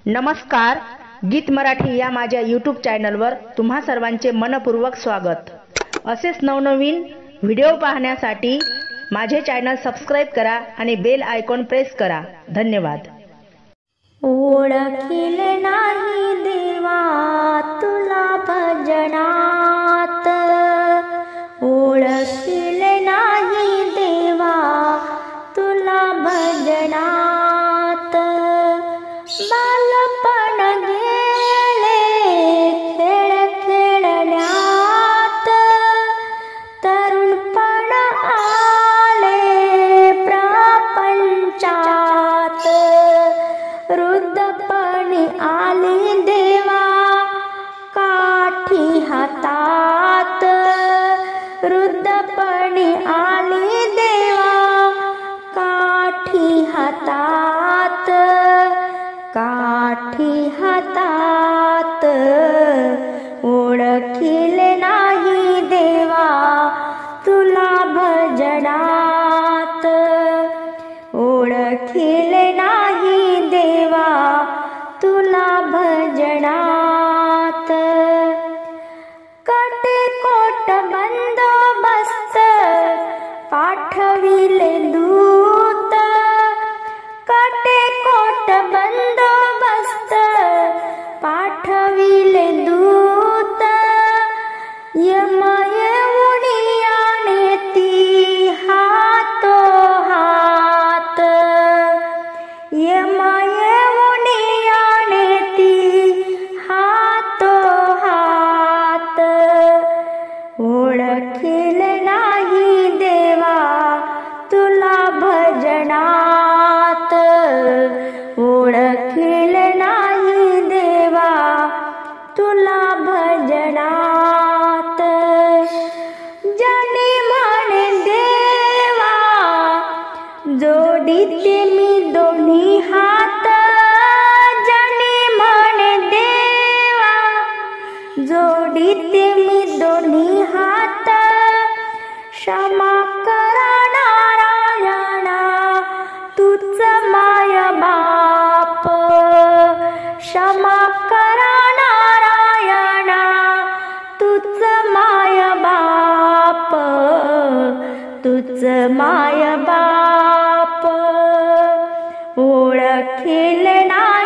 नमस्कार, गीत मराठी या माझ्या यूट्यूब चॅनलवर तुम्हा सर्वांचे मनपूर्वक स्वागत। असेच नवनवीन व्हिडिओ पाहण्यासाठी माझे चॅनल सबस्क्राइब करा आणि बेल आयकॉन प्रेस करा। धन्यवाद। ओळखील नाही देवा तुला भजनात, ओळखील नाही देवा तुला भजनात। बालपण गेले खेळ खेळण्यात, तरुणपण आले प्रपंचात। वृद्धपणी आली देवा काठी हातात, वृद्धपणी आली देवा काठी हातात, काठी हातात। ओळखील नाही देवा तुला भजनात, ओळखील नाही देवा तुला भजनात। कटेकोट बंदोबस्त पाठविले दूत, कटेकोट बंदोबस्त पाठविले दूत। M येऊनी आणेती हातोहात, M येऊनी आणेती हातोहात। ओळखील नाही देवा तुला भजनात, ओळखील नाही देवा तुला भजनात। जनी म्हणे देवा जोडीते मी दोन्ही हात, जनी म्हणे देवा जोडीते मी दोन्ही हात। क्षमा करा नारायणा तूच माय बाप, क्षमा करा नारायणा तूच माय बाप, तूच माय बाप। ओळखील नाही